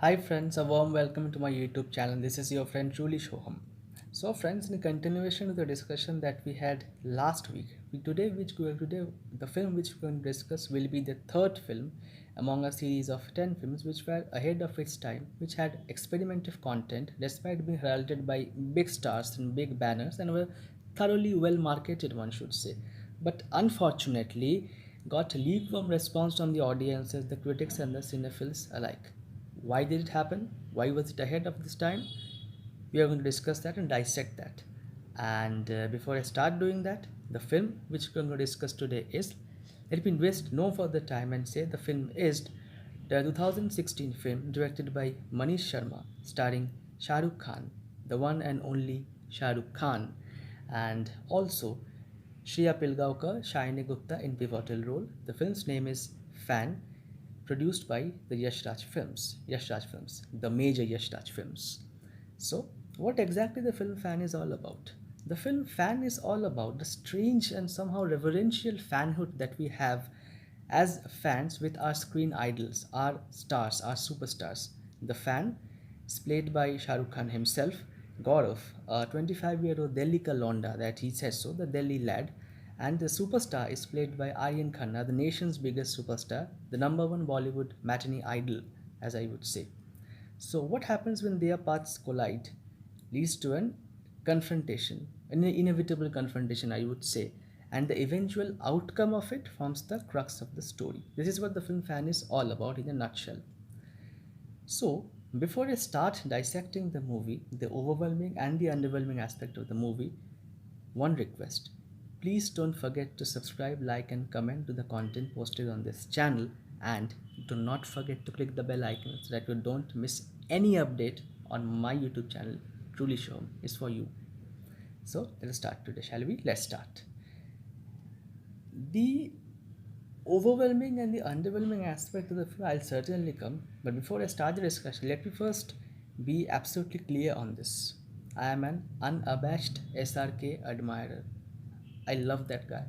Hi friends, a warm welcome to my YouTube channel. This is your friend Truly Shoham. So friends, in continuation of the discussion that we had last week, today the film which we're going to discuss will be the third film among a series of 10 films which were ahead of its time, which had experimental content despite being heralded by big stars and big banners and were thoroughly well marketed, one should say. But unfortunately, got lukewarm response from the audiences, the critics and the cinephiles alike. Why did it happen? Why was it ahead of this time? We are going to discuss that and dissect that. And before I start doing that, the film which we're going to discuss today is, let me waste no further time and say the film is the 2016 film directed by Manish Sharma, starring Shah Rukh Khan, the one and only Shah Rukh Khan, and also Shriya Pilgaonkar, Shayani Gupta in pivotal role. The film's name is Fan, produced by the Yash Raj Films, the major Yash Raj Films. So, what exactly the film Fan is all about? The film Fan is all about the strange and somehow reverential fanhood that we have as fans with our screen idols, our stars, our superstars. The Fan is played by Shah Rukh Khan himself, Gaurav, a 25-year-old Delhi Kalonda that he says so, the Delhi lad, and the superstar is played by Aryan Khanna, the nation's biggest superstar, the number one Bollywood matinee idol, as I would say. So, what happens when their paths collide? Leads to an confrontation, an inevitable confrontation, I would say, and the eventual outcome of it forms the crux of the story. This is what the film Fan is all about in a nutshell. So, before I start dissecting the movie, the overwhelming and the underwhelming aspect of the movie, one request. Please don't forget to subscribe, like, and comment to the content posted on this channel, and do not forget to click the bell icon so that you don't miss any update on my YouTube channel. Truly Show is for you. So, let us start today, shall we? Let's start. The overwhelming and the underwhelming aspect of the film, I'll certainly come. But before I start the discussion, let me first be absolutely clear on this. I am an unabashed SRK admirer. I love that guy.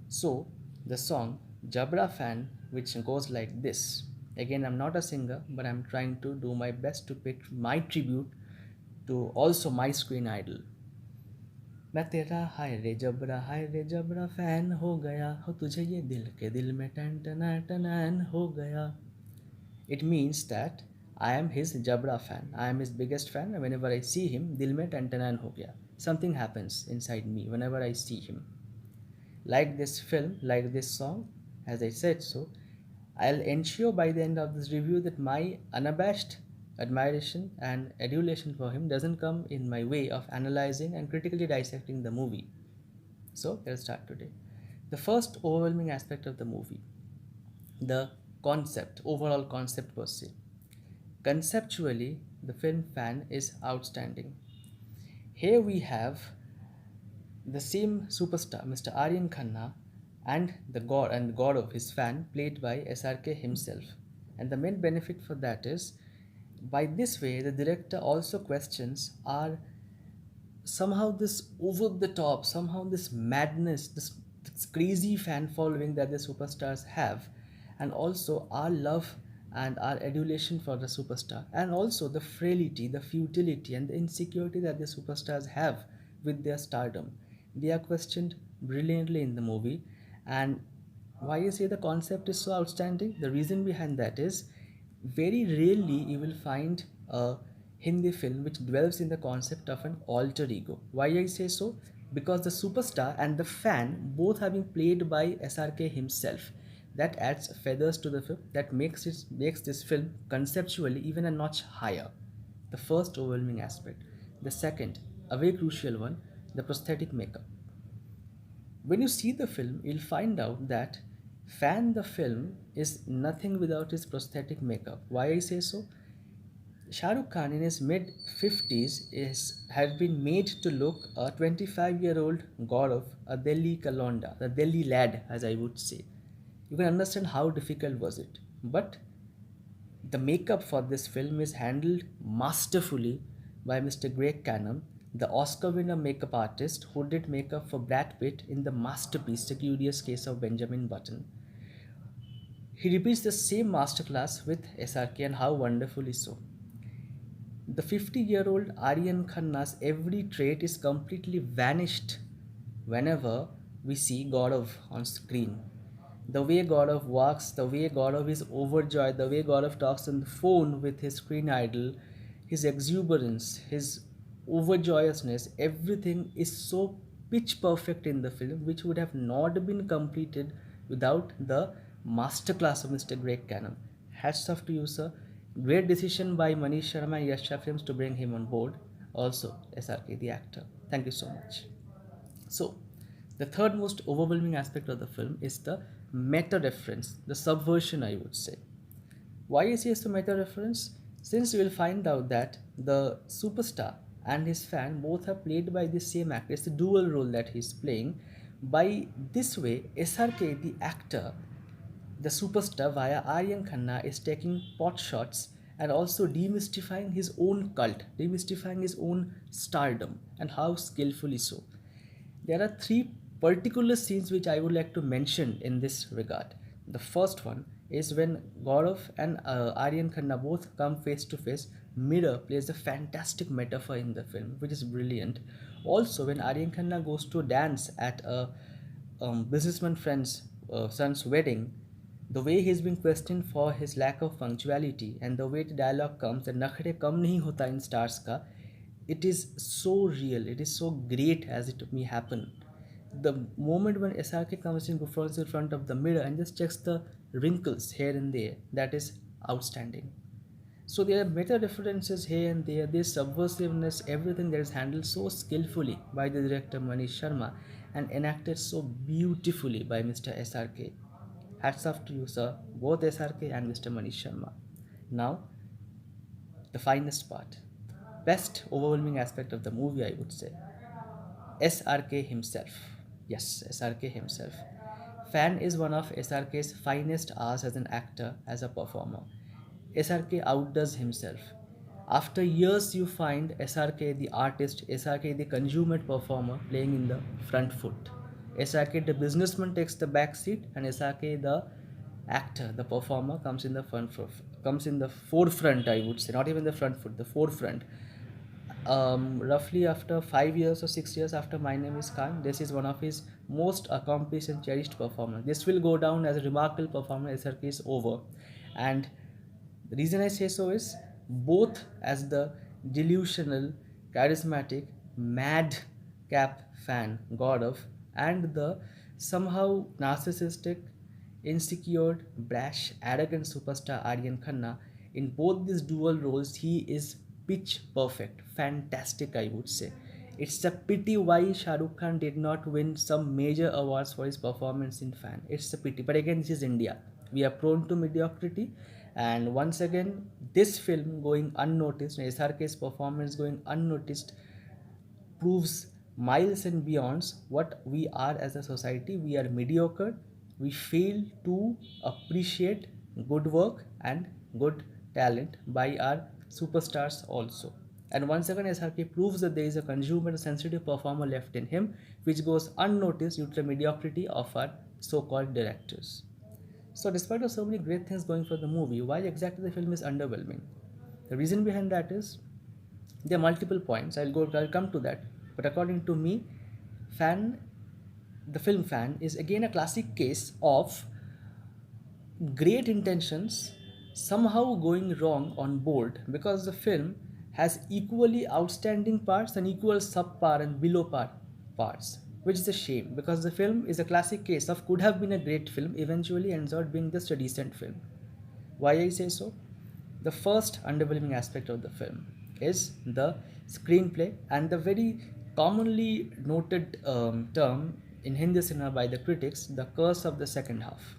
So, the song Jabra Fan, which goes like this. Again, I'm not a singer, but I'm trying to do my best to pay my tribute to also my screen idol. मैं तेरा हाय रे जबरा fan हो गया हो तुझे ये दिल के दिल में टन टना टनान हो गया. It means that I am his Jabra fan. I am his biggest fan. And whenever I see him, dil mein tantanan ho gaya. Something happens inside me whenever I see him. Like this film, like this song, as I said so, I'll ensure by the end of this review that my unabashed admiration and adulation for him doesn't come in my way of analyzing and critically dissecting the movie. So, let's start today. The first overwhelming aspect of the movie, the concept, overall concept per se. Conceptually, the film Fan is outstanding. Here we have the same superstar, Mr. Aryan Khanna, and the god and god of his fan, played by SRK himself. And the main benefit for that is, by this way, the director also questions our somehow this over the top, somehow this madness, this crazy fan following that the superstars have, and also our love and our adulation for the superstar, and also the frailty, the futility, and the insecurity that the superstars have with their stardom. They are questioned brilliantly in the movie. And why I say the concept is so outstanding? The reason behind that is, very rarely you will find a Hindi film which dwells in the concept of an alter ego. Why I say so? Because the superstar and the fan both have been played by SRK himself. That adds feathers to the film, that makes this film conceptually even a notch higher. The first overwhelming aspect. The second, a very crucial one, the prosthetic makeup. When you see the film, you'll find out that Fan the film is nothing without his prosthetic makeup. Why I say so? Shah Rukh Khan in his mid 50s has been made to look a 25-year-old Gaurav, a Delhi Kalonda, a Delhi lad, as I would say. You can understand how difficult was it. But the makeup for this film is handled masterfully by Mr. Greg Canham, the Oscar winner makeup artist who did makeup for Brad Pitt in the masterpiece The Curious Case of Benjamin Button. He repeats the same masterclass with SRK, and how wonderfully so. The 50-year-old Aryan Khanna's every trait is completely vanished whenever we see Gaurav on screen. The way Gaurav walks, the way Gaurav is overjoyed, the way Gaurav talks on the phone with his screen idol, his exuberance, his overjoyousness, everything is so pitch perfect in the film, which would have not been completed without the masterclass of Mr. Greg Cannon. Hats off to you, sir. Great decision by Manish Sharma and Yasha Films to bring him on board. Also, SRK, the actor. Thank you so much. So, the third most overwhelming aspect of the film is the meta reference, the subversion, I would say. Why is he a meta reference? Since you will find out that the superstar and his fan both are played by the same actor, it's a dual role that he's playing. By this way, SRK, the actor, the superstar via Aryan Khanna, is taking pot shots and also demystifying his own cult, demystifying his own stardom, and how skillfully so. There are three particular scenes which I would like to mention in this regard. The first one is when Gaurav and Aryan Khanna both come face to face. Mirror plays a fantastic metaphor in the film, which is brilliant. Also, when Aryan Khanna goes to dance at a businessman friend's son's wedding, the way he's been questioned for his lack of punctuality and the way the dialogue comes, the nakhre kam nahi hota in stars ka, it is so real, it is so great as it may happen. The moment when SRK comes in front of the mirror and just checks the wrinkles here and there, that is outstanding. So there are meta references here and there, this subversiveness, everything that is handled so skillfully by the director Manish Sharma and enacted so beautifully by Mr. SRK. Hats off to you, sir, both SRK and Mr. Manish Sharma. Now, the finest part, best overwhelming aspect of the movie, I would say, SRK himself. Yes, SRK himself. Fan is one of SRK's finest hours as an actor, as a performer. SRK outdoes himself. After years, you find SRK the artist, SRK the consummate performer playing in the front foot. SRK the businessman takes the back seat, and SRK the actor, the performer, comes in the comes in the forefront, I would say, not even the front foot, the forefront. Roughly after 5 years or 6 years after My Name Is Khan, this is one of his most accomplished and cherished performance. This will go down as a remarkable performance. SRK is over, and the reason I say so is both as the delusional, charismatic, madcap fan Gaurav and the somehow narcissistic, insecure, brash, arrogant superstar Aryan Khanna. In both these dual roles, he is pitch perfect, fantastic, I would say. It's a pity why Shah Rukh Khan did not win some major awards for his performance in Fan. It's a pity. But again, this is India. We are prone to mediocrity. And once again, this film going unnoticed, SRK's performance going unnoticed, proves miles and beyonds what we are as a society. We are mediocre. We fail to appreciate good work and good talent by our superstars also. And once again, SRK proves that there is a consumer sensitive performer left in him, which goes unnoticed due to the mediocrity of our so-called directors. So despite of so many great things going for the movie, why exactly the film is underwhelming? The reason behind that is there are multiple points. I'll come to that. But according to me, Fan, the film Fan, is again a classic case of great intentions somehow going wrong on board, because the film has equally outstanding parts and equal subpar and below par parts, which is a shame, because the film is a classic case of could have been a great film, eventually ends out being just a decent film. Why I say so? The first underwhelming aspect of the film is the screenplay and the very commonly noted term in Hindi cinema by the critics, the curse of the second half.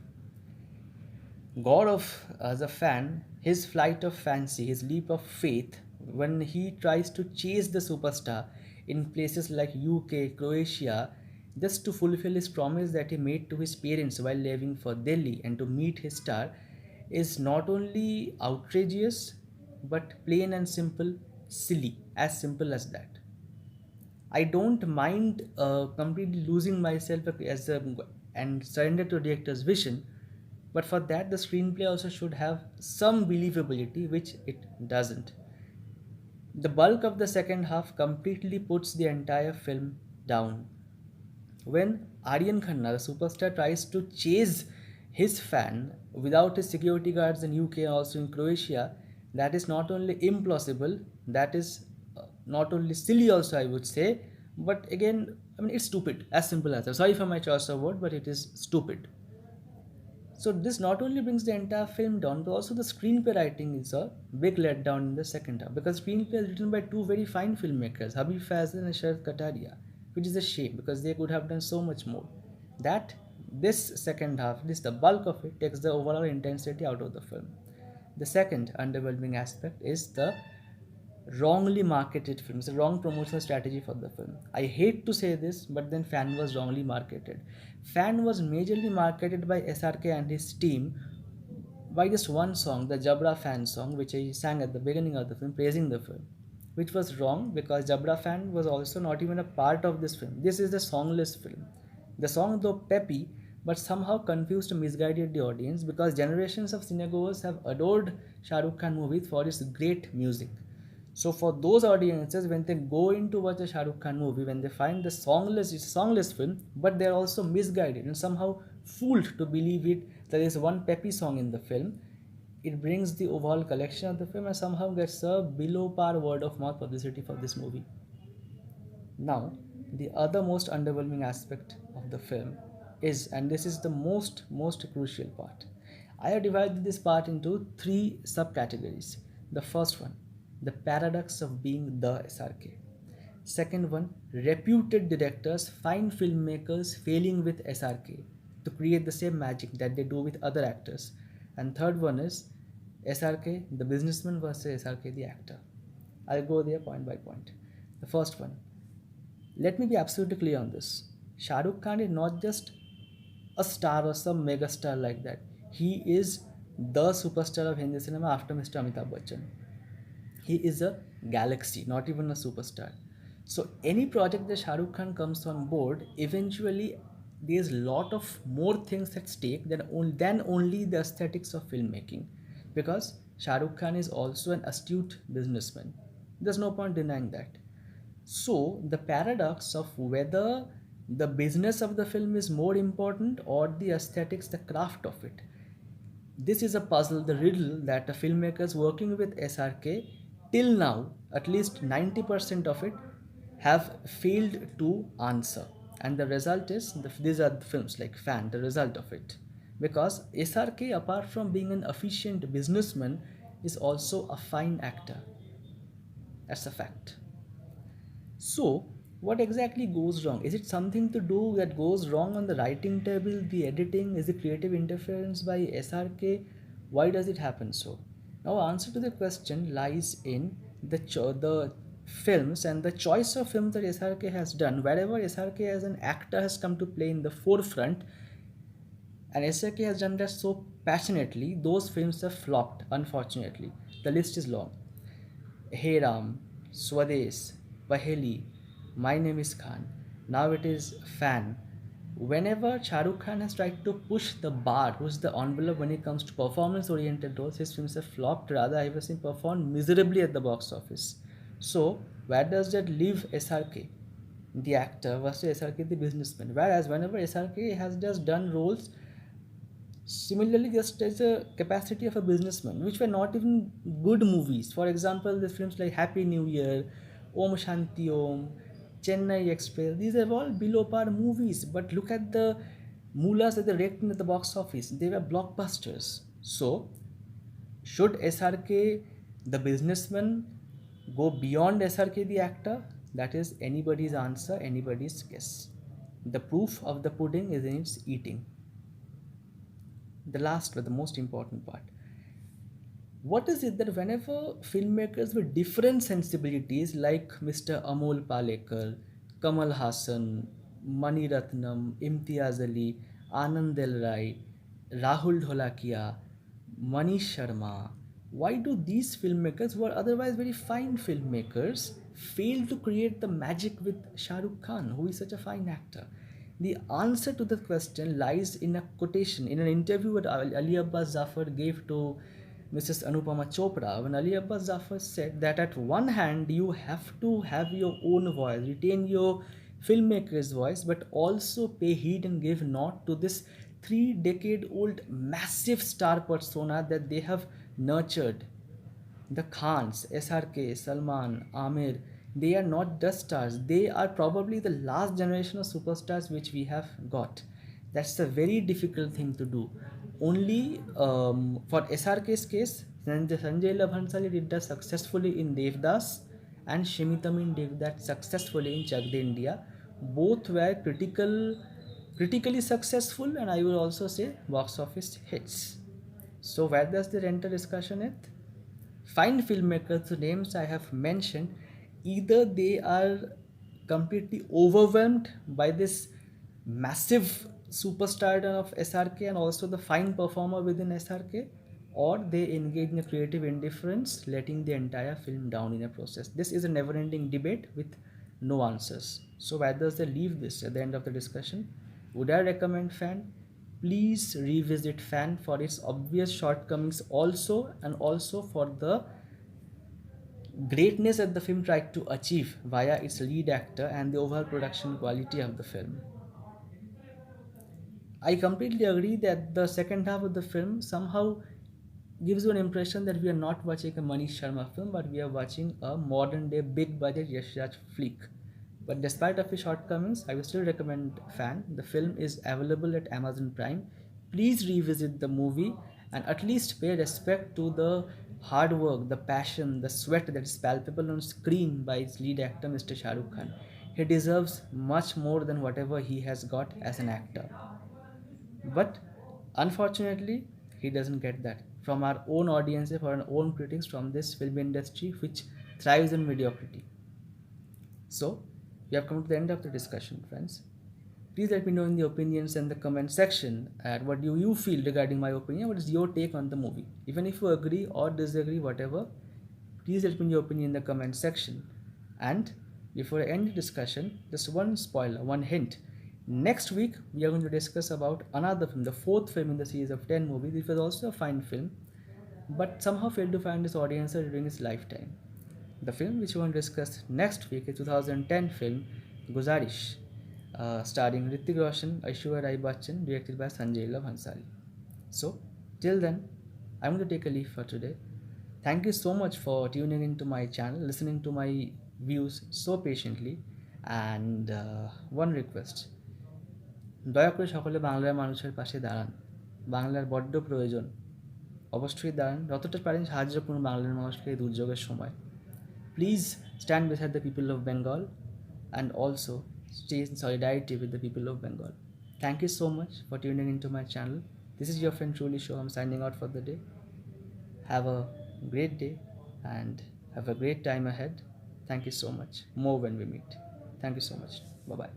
Gaurav, as a fan, his flight of fancy, his leap of faith, when he tries to chase the superstar in places like UK, Croatia, just to fulfill his promise that he made to his parents while leaving for Delhi and to meet his star, is not only outrageous but plain and simple silly, as simple as that. I don't mind completely losing myself as a, and surrender to director's vision But for that, the screenplay also should have some believability, which it doesn't. The bulk of the second half completely puts the entire film down. When Aryan Khanna, the superstar, tries to chase his fan without his security guards in UK and also in Croatia, that is not only implausible, that is not only silly also I would say, but again, I mean it's stupid, as simple as that. Sorry for my choice of word, but it is stupid. So this not only brings the entire film down, but also the screenplay writing is a big letdown in the second half because screenplay is written by two very fine filmmakers, Habib Fazil and Sharad Kataria, which is a shame because they could have done so much more. That this second half, this the bulk of it, takes the overall intensity out of the film. The second underwhelming aspect is the wrongly marketed film. It's a wrong promotional strategy for the film. I hate to say this, but then Fan was wrongly marketed. Fan was majorly marketed by SRK and his team by just one song, the Jabra Fan song, which I sang at the beginning of the film, praising the film, which was wrong because Jabra Fan was also not even a part of this film. This is the songless film. The song, though peppy, but somehow confused and misguided the audience because generations of cinegoers have adored Shah Rukh Khan movies for its great music. So for those audiences, when they go in to watch a Shah Rukh Khan movie, when they find the songless, it's a songless film, but they're also misguided and somehow fooled to believe it. There is one peppy song in the film. It brings the overall collection of the film and somehow gets a below par word of mouth publicity for this movie. Now, the other most underwhelming aspect of the film is, and this is the most crucial part. I have divided this part into three subcategories. The first one, the paradox of being the SRK. Second one, reputed directors, fine filmmakers failing with SRK to create the same magic that they do with other actors. And third one is SRK, the businessman versus SRK, the actor. I'll go there point by point. The first one, let me be absolutely clear on this. Shah Rukh Khan is not just a star or some mega star like that. He is the superstar of Hindi cinema after Mr. Amitabh Bachchan. He is a galaxy, not even a superstar. So any project that Shah Rukh Khan comes on board, eventually there's a lot of more things at stake than only the aesthetics of filmmaking. Because Shah Rukh Khan is also an astute businessman. There's no point denying that. So the paradox of whether the business of the film is more important or the aesthetics, the craft of it. This is a puzzle, the riddle that the filmmakers working with SRK till now, at least 90% of it, have failed to answer. And the result is, these are the films like Fan, the result of it. Because SRK, apart from being an efficient businessman, is also a fine actor. That's a fact. So, what exactly goes wrong? Is it something to do that goes wrong on the writing table, the editing? Is it creative interference by SRK? Why does it happen so? Now, answer to the question lies in the films and the choice of films that SRK has done. Wherever SRK as an actor has come to play in the forefront, and SRK has done that so passionately, those films have flopped, unfortunately. The list is long. Hey Ram, Swades, Paheli, My Name is Khan. Now it is Fan. Whenever Shah Rukh Khan has tried to push the bar, push the envelope when it comes to performance-oriented roles, his films have flopped. Rather, I have seen performed miserably at the box office. So, where does that leave SRK, the actor, versus SRK, the businessman? Whereas, whenever SRK has just done roles similarly just as a capacity of a businessman, which were not even good movies. For example, the films like Happy New Year, Om Shanti Om, Chennai Express, these are all below par movies. But look at the mullahs that they raked in at the box office. They were blockbusters. So, should SRK, the businessman, go beyond SRK, the actor? That is anybody's answer, anybody's guess. The proof of the pudding is in its eating. The last but the most important part. What is it that whenever filmmakers with different sensibilities like Mr. Amol Palekar, Kamal Hassan, Mani Ratnam, Imtiaz Ali, Anand Del Rai, Rahul Dholakia, Manish Sharma, why do these filmmakers who are otherwise very fine filmmakers fail to create the magic with Shah Rukh Khan, who is such a fine actor? The answer to the question lies in a quotation in an interview that Ali Abbas Zafar gave to Mrs. Anupama Chopra, when Ali Abbas Zafar said that at one hand you have to have your own voice, retain your filmmaker's voice, but also pay heed and give nod to this 3 decade old massive star persona that they have nurtured. The Khans, SRK, Salman, Amir, they are not just stars. They are probably the last generation of superstars which we have got. That's a very difficult thing to do. Only for SRK's case, Sanjay Leela Bhansali did that successfully in Devdas and Shimitamin did that successfully in Chak De India. Both were critically successful, and I will also say box office hits. So where does the enter discussion it? Find filmmakers, the names I have mentioned, either they are completely overwhelmed by this massive superstardom of SRK and also the fine performer within SRK, or they engage in a creative indifference, letting the entire film down in a process. This is a never ending debate with no answers. So, where does they leave this at the end of the discussion? Would I recommend Fan? Please revisit Fan for its obvious shortcomings also, and also for the greatness that the film tried to achieve via its lead actor and the overall production quality of the film. I completely agree that the second half of the film somehow gives you an impression that we are not watching a Manish Sharma film, but we are watching a modern day big budget Yash Raj flick. But despite of its shortcomings, I will still recommend Fan. The film is available at Amazon Prime. Please revisit the movie and at least pay respect to the hard work, the passion, the sweat that is palpable on screen by its lead actor, Mr. Shah Rukh Khan. He deserves much more than whatever he has got as an actor. But unfortunately, he doesn't get that from our own audiences, from our own critics, from this film industry which thrives on mediocrity. So, we have come to the end of the discussion, friends. Please let me know in the opinions and the comment section at what do you feel regarding my opinion. What is your take on the movie? Even if you agree or disagree, whatever, please let me know your opinion in the comment section. And before I end the discussion, just one spoiler, one hint. Next week, we are going to discuss about another film, the fourth film in the series of 10 movies. It was also a fine film, but somehow failed to find its audience during its lifetime. The film which we want to discuss next week is 2010 film Guzarish, starring Hrithik Roshan, Aishwarya Rai Bachchan, directed by Sanjay Leela Bhansali. So, till then, I'm going to take a leave for today. Thank you so much for tuning into my channel, listening to my views so patiently, and one request. দয়া করে সকলে বাংলার মানুষের পাশে দাঁড়ান, বাংলার বড্ড প্রয়োজন, অবশ্যই দাঁড়ান, যতটা পারেন সাহায্য করুন বাংলার মানুষকে এই দুর্যোগের সময়. Please stand beside the people of Bengal and also stay in solidarity with the people of Bengal. Thank you so much for tuning into my channel. This is your friend Truly Show. I'm signing out for the day. Have a great day and have a great time ahead. Thank you so much. More when we meet. Thank you so much. Bye bye.